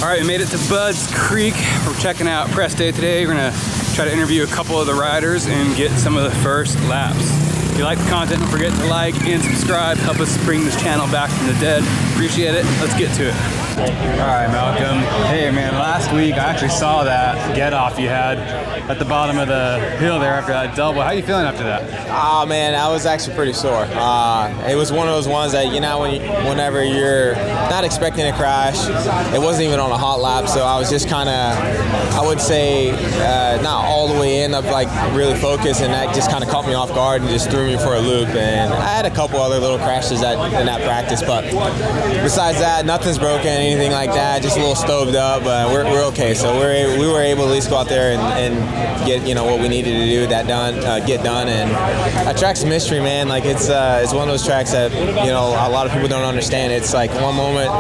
All right, we made it to Bud's Creek. We're checking out press day today. We're gonna try to interview a couple of the riders and get some of the first laps. If you like the content, don't forget to like and subscribe. Help us bring this channel back from the dead. Appreciate it. Let's get to it. All right, Malcolm. Hey, man, last week I actually saw that get-off you had at the bottom of the hill there after that double. How are you feeling after that? Oh, man, I was actually pretty sore. It was one of those ones that, you know, whenever you're not expecting a crash, it wasn't even on a hot lap, so I was just kind of, I would say, not all the way in, of like really focused, and that just kind of caught me off guard and just threw me for a loop. And I had a couple other little crashes in that practice, but besides that, nothing's broken. Anything like that, just a little stoved up, but we're okay. So we were able to at least go out there and get, you know, what we needed to do, get done. And that track's a mystery, man. Like it's one of those tracks that, you know, a lot of people don't understand. It's like one moment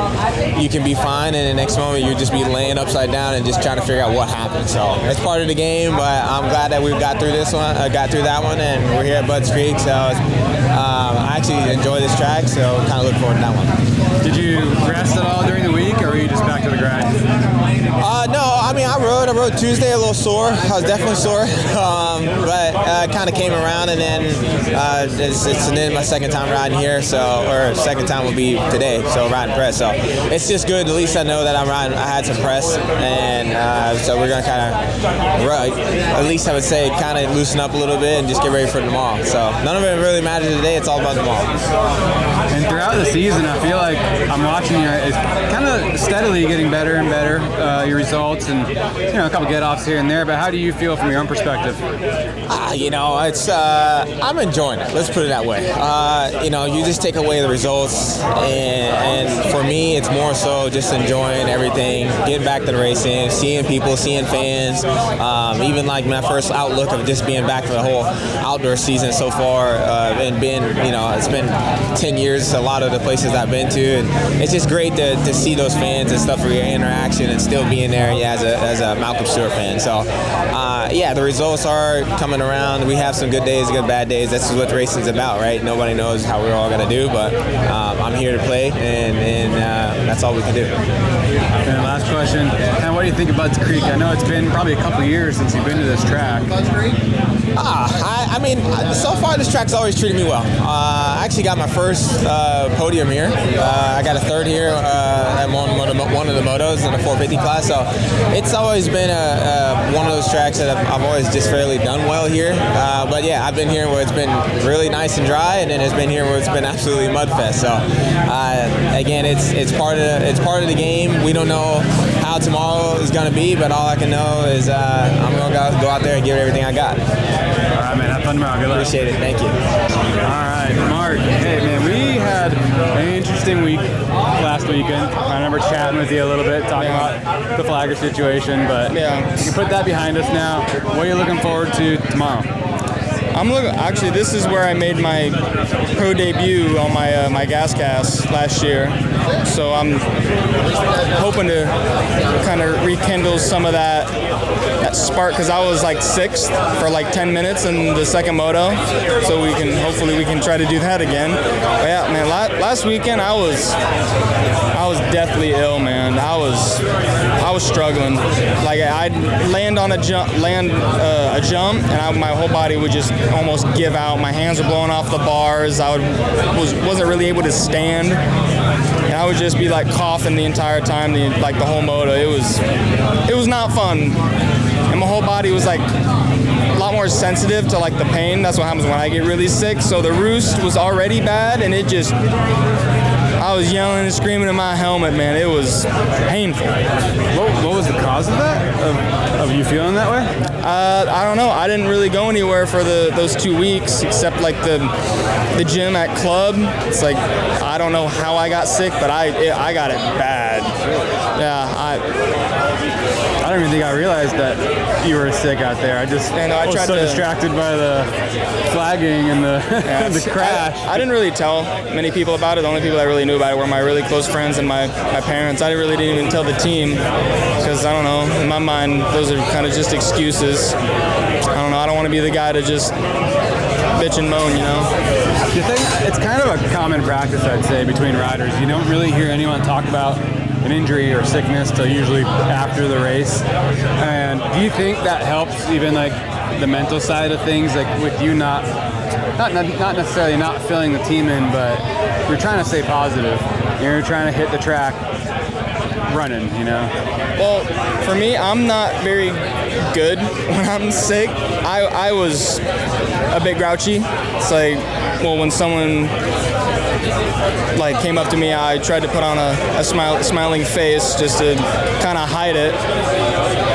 you can be fine, and the next moment you just be laying upside down and just trying to figure out what happened. So it's part of the game, but I'm glad that we got through this one, got through that one, and we're here at Bud's Creek. So I actually enjoy this track, so kind of look forward to that one. Did you rest at all during the week, or were you just back to the grind? No, I mean, I rode Tuesday a little sore. I was definitely sore, but kind of came around, and then it's my second time riding here, or second time will be today, so riding press. So it's just good. At least I know that I'm riding. I had some press, and so we're gonna kind of, at least I would say, kind of loosen up a little bit and just get ready for tomorrow. So none of it really matters today. It's all about tomorrow. And throughout the season, I feel like I'm watching you. It's kind of steadily getting better and better. Your results and, you know, a couple get-offs here and there, but how do you feel from your own perspective? You know, it's I'm enjoying it. Let's put it that way. You know, you just take away the results, and for me, it's more so just enjoying everything, getting back to the racing, seeing people, seeing fans. Even like my first outlook of just being back for the whole outdoor season so far, and being, you know, it's been 10 years, a lot of the places I've been to, and it's just great to see those fans and stuff for your interaction and still being there, yeah, as a Malcolm Stewart fan. So yeah, the results are coming around. We have some good days, good bad days. That's what racing's about, right? Nobody knows how we're all gonna do, but I'm here to play, and that's all we can do. And last question, and what do you think about Bud's Creek? I know it's been probably a couple years since you've been to this track. I mean, so far this track's always treated me well. I actually got my first podium here. I got a third here at one of the motos in the 450 class. So it's always been one of those tracks that I've always just fairly done well here. But yeah, I've been here where it's been really nice and dry, and then it's been here where it's been absolutely mudfest. So again, it's part of the game. We don't know how tomorrow is going to be, but all I can know is I'm going to go out there and give it everything I got. All right, man. Have fun tomorrow. Good luck. Appreciate it. Thank you. All right, Mark. Hey, man, we had an interesting week last weekend. I remember chatting with you a little bit, talking about the flagger situation, but yeah, you can put that behind us now. What are you looking forward to tomorrow? Actually, this is where I made my pro debut on my gas cast last year. So I'm hoping to kind of rekindle some of that spark, because I was like 6th for like 10 minutes in the second moto. So hopefully we can try to do that again. But yeah, man, last weekend I was deathly ill, man. I was struggling. Like I'd land a jump, and my whole body would just almost give out. My hands were blowing off the bars. I wasn't really able to stand, and I would just be like coughing the entire time, the whole moto. It was not fun, and my whole body was like a lot more sensitive to like the pain. That's what happens when I get really sick. So the roost was already bad, and I was yelling and screaming in my helmet, man. It was painful. What was the cause of that? Of you feeling that way? I don't know. I didn't really go anywhere for those 2 weeks, except like the gym at club. It's like, I don't know how I got sick, but I got it bad. Yeah, I don't even think I realized that you were sick out there. I was so distracted by the flagging and the crash. I didn't really tell many people about it. The only people that really knew about it were my really close friends and my parents. I really didn't even tell the team, because I don't know, in my mind, those are kind of just excuses. I don't know. I don't want to be the guy to just bitch and moan, you know? You think it's kind of a common practice, I'd say, between riders. You don't really hear anyone talk about an injury or sickness till usually after the race. And do you think that helps even like the mental side of things, like with you not necessarily not filling the team in, but you're trying to stay positive. You're trying to hit the track running, you know? Well, for me, I'm not very good when I'm sick. I was a bit grouchy. It's like, well, when someone like came up to me, I tried to put on a smiling face just to kind of hide it,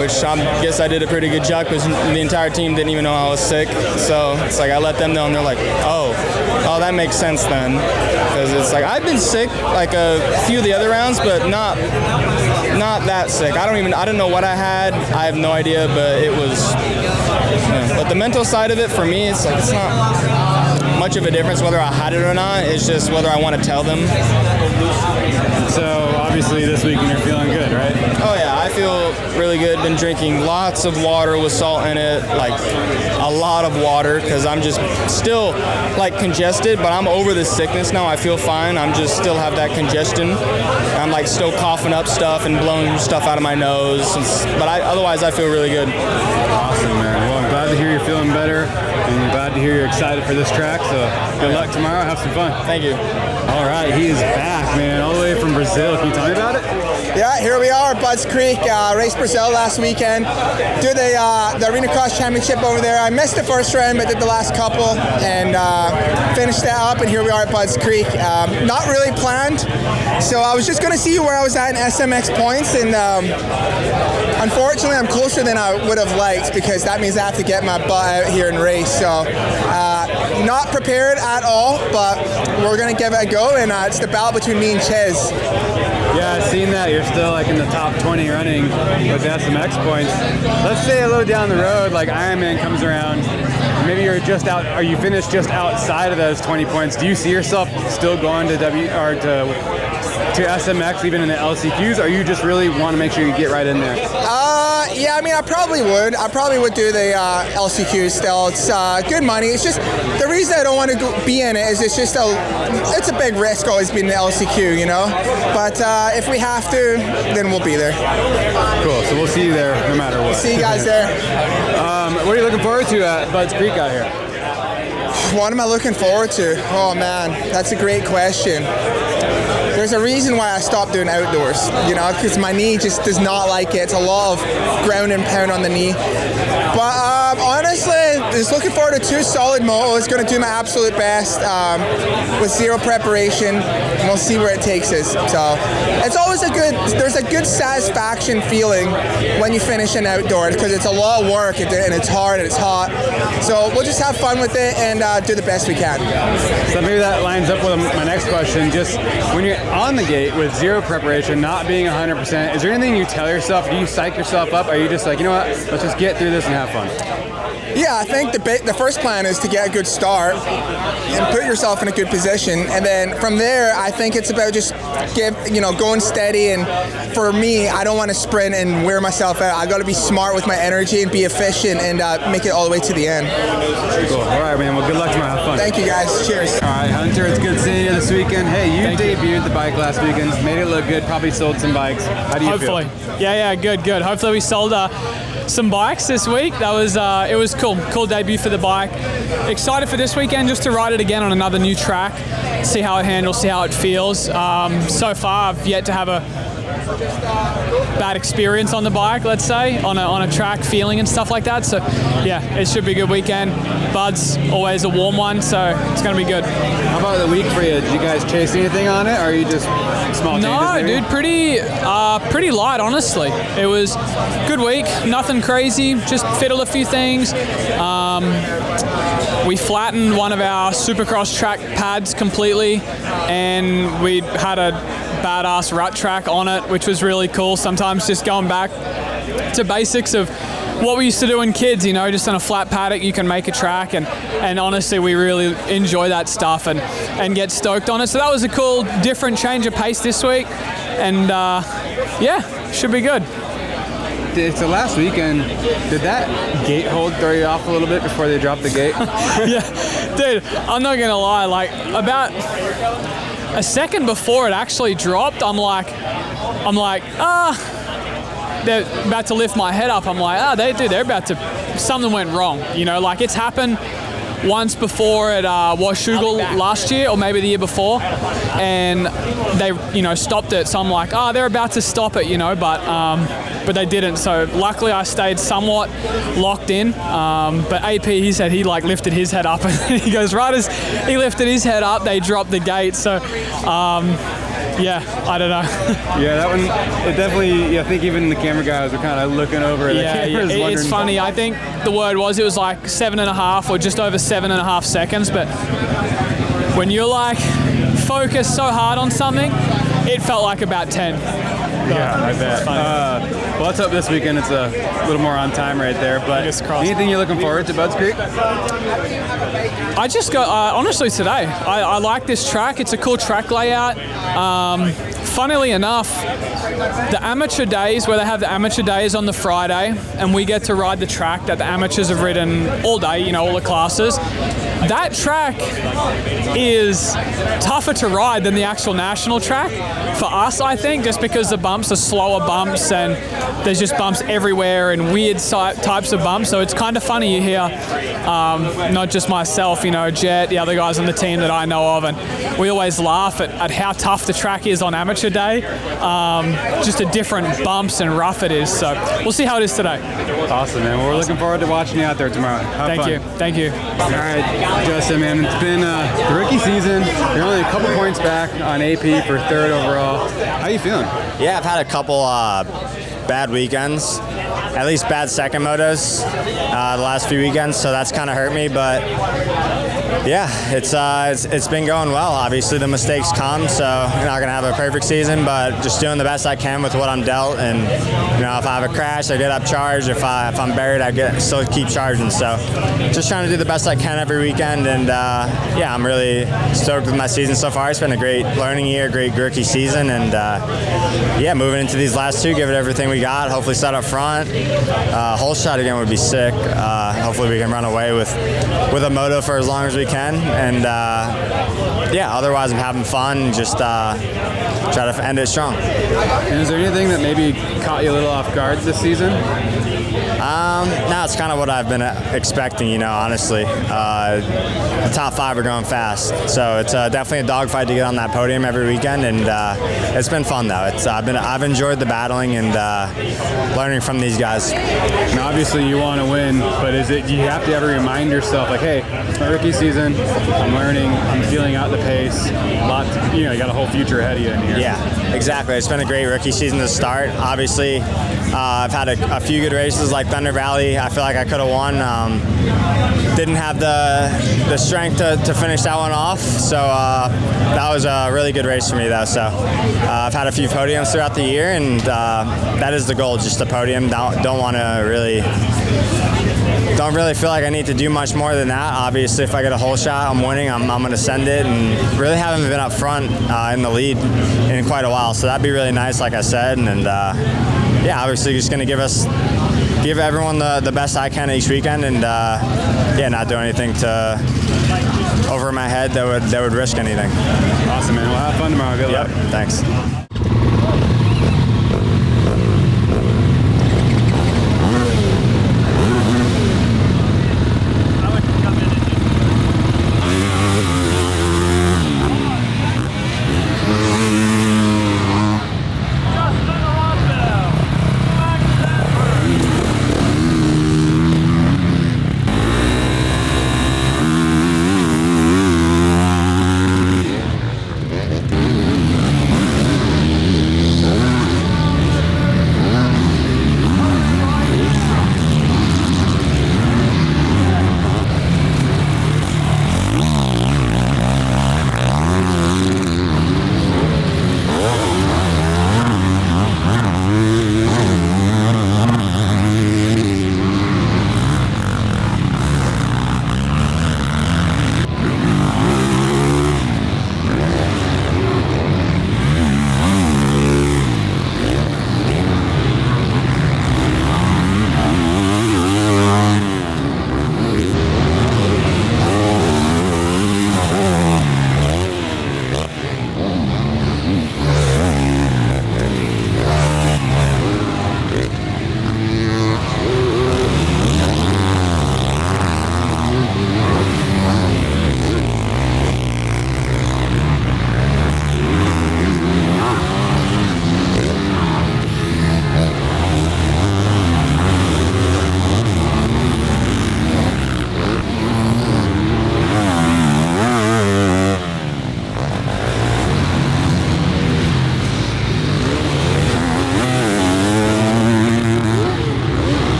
which I guess I did a pretty good job because the entire team didn't even know I was sick. So it's like I let them know, and they're like, oh, that makes sense then. Because it's like I've been sick like a few of the other rounds, but not that sick. I don't know what I had. I have no idea, but it was. But the mental side of it for me, it's like it's not much of a difference whether I had it or not. It's just whether I want to tell them. So obviously this weekend you're feeling good, right? Oh yeah, I feel really good. Been drinking lots of water with salt in it, like a lot of water, because I'm just still like congested, but I'm over the sickness now. I feel fine. I'm just still have that congestion. I'm like still coughing up stuff and blowing stuff out of my nose, but otherwise I feel really good. Awesome, man. Well, I'm glad to hear you're feeling better, and I'm glad to hear you're excited for this track. So good luck tomorrow. Have some fun. Thank you. All right, he is back, man, all the way from Brazil. Can you tell me about it? Yeah, here we are, Budds Creek. Raced Brazil last weekend. Do the Arena Cross Championship over there. I missed the first round, but did the last couple and finished that up. And here we are at Budds Creek. Not really planned, so I was just going to see where I was at in SMX points, and unfortunately, I'm closer than I would have liked because that means I have to get my butt out here and race. So not prepared at all, but we're going to give it a go, and it's the battle between me and Ches. Yeah, I've seen that. You're still like in the top 20 running with the SMX points. Let's say a little down the road, like Ironman comes around, maybe you're just out, or you finish just outside of those 20 points. Do you see yourself still going to to SMX even in the LCQs, or you just really want to make sure you get right in there? Yeah, I mean, I probably would do the LCQ still. It's good money. It's just the reason I don't want to be in it is it's a big risk always being in the LCQ, you know. But if we have to, then we'll be there. Cool. So we'll see you there no matter what. See you guys there. What are you looking forward to at Budds Creek out here? What am I looking forward to? Oh man, that's a great question. There's a reason why I stopped doing outdoors, you know, because my knee just does not like it. It's a lot of ground and pound on the knee. But honestly, just looking forward to 2 solid motos. Going to do my absolute best with zero preparation, and we'll see where it takes us. So it's always there's a good satisfaction feeling when you finish an outdoor, because it's a lot of work and it's hard and it's hot. So we'll just have fun with it and do the best we can. So maybe that lines up with my next question. Just when you're on the gate with zero preparation, not being 100%, is there anything you tell yourself? Do you psych yourself up? Or are you just like, you know what, let's just get through this and have fun? Yeah, I think the first plan is to get a good start and put yourself in a good position, and then from there, I think it's about just going steady. And for me, I don't want to sprint and wear myself out. I got to be smart with my energy and be efficient and make it all the way to the end. Cool. All right, man. Well, good luck tomorrow. Have fun. Thank you, guys. Cheers. All right, Hunter. It's good seeing you this weekend. Hey, you debuted the bike last weekend. Made it look good. Probably sold some bikes. How do you feel? Hopefully. Yeah, good. Hopefully we sold some bikes this week. It was cool debut for the bike. Excited for this weekend just to ride it again on another new track, see how it handles, see how it feels. So far I've yet to have a bad experience on the bike, let's say, on a track feeling and stuff like that. So yeah, it should be a good weekend. Bud's always a warm one, so it's going to be good. How about the week for you? Did you guys chase anything on it, or are you just small changes? No, dude, pretty light, honestly. It was good week, nothing crazy, just fiddled a few things. We flattened one of our supercross track pads completely, and we had a badass rut track on it, which was really cool. Sometimes just going back to basics of what we used to do when kids, just on a flat paddock you can make a track, and honestly we really enjoy that stuff and get stoked on it. So that was a cool different change of pace this week, and yeah, should be good. It's the last weekend. Did that gate hold throw you off a little bit before they dropped the gate? Yeah, dude, I'm not gonna lie, like about a second before it actually dropped, I'm like, I'm like, they're about to lift my head up. I'm like, they're about to, something went wrong. You know, like it's happened once before at Washougal last year, or maybe the year before, and they, you know, stopped it. So I'm like, they're about to stop it, you know, but they didn't. So luckily I stayed somewhat locked in. But AP, he said he like lifted his head up, and he goes, right as he lifted his head up, they dropped the gate. So yeah, I don't know. Yeah, that one, it definitely, I think even the camera guys were kind of looking over at the cameras. It's funny. I think the word was, it was like 7.5 or just over 7.5 seconds. But when you're like focused so hard on something, it felt like about 10. Yeah, I bet. Well, let's hope this weekend it's a little more on time right there. But anything you're looking forward to, Budds Creek? I just got, honestly today, I like this track. It's a cool track layout. Funnily enough, the amateur days, where they have the amateur days on the Friday, and we get to ride the track that the amateurs have ridden all day, you know, all the classes. That track is tougher to ride than the actual national track for us, I think, just because the bumps are slower bumps and there's just bumps everywhere and weird types of bumps. So it's kind of funny, you hear not just myself, you know, Jet, the other guys on the team that I know of, and we always laugh at how tough the track is on amateur day. Just a different bumps and rough it is. So we'll see how it is today. Awesome, man. Well, we're looking forward to watching you out there tomorrow. Have fun. Thank you. All right, Justin, man, it's been the rookie season. You're only a couple points back on AP for 3rd overall. How you feeling? Yeah, I've had a couple bad weekends, at least bad second motos the last few weekends, so that's kind of hurt me, but yeah, it's been going well. Obviously the mistakes come, so you're not gonna have a perfect season, but just doing the best I can with what I'm dealt. And you know, if I have a crash, I get up charged. If I'm buried, I still keep charging. So just trying to do the best I can every weekend. And yeah, I'm really stoked with my season so far. It's been a great learning year, great rookie season, and yeah, moving into these last two, give it everything we got. Hopefully set up front. Whole shot again would be sick. Hopefully we can run away with a moto for as long as we can, and yeah, otherwise I'm having fun, just try to end it strong. And is there anything that maybe caught you a little off guard this season? No, it's kind of what I've been expecting, you know, honestly. The top 5 are going fast, so it's definitely a dogfight to get on that podium every weekend, and it's been fun though. I've enjoyed the battling and learning from these guys. Now, obviously you want to win, but do you have to ever remind yourself, like, hey, it's my rookie season, I'm learning, I'm feeling out the pace, you got a whole future ahead of you in here. Yeah, exactly. It's been a great rookie season to start. Obviously, I've had a few good races like Thunder Valley. I feel like I could have won. Didn't have the strength to finish that one off, so that was a really good race for me though. So I've had a few podiums throughout the year, and that is the goal, just a podium. Don't really feel like I need to do much more than that. Obviously, if I get a whole shot, I'm winning. I'm going to send it, and really haven't been up front in the lead in quite a while. So that'd be really nice, like I said, and yeah, obviously just going to give everyone the best I can each weekend, and yeah, not do anything to over my head that would risk anything. Awesome, man. Well, have fun tomorrow. Good luck. Thanks.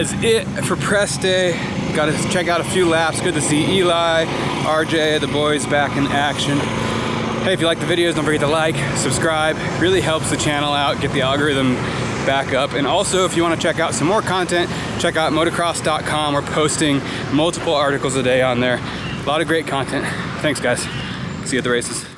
is it for press day. Got to check out a few laps. Good to see Eli, RJ, the boys back in action. Hey, if you like the videos, don't forget to like, subscribe. Really helps the channel out, get the algorithm back up. And also, if you want to check out some more content, check out motocross.com. We're posting multiple articles a day on there. A lot of great content. Thanks, guys. See you at the races.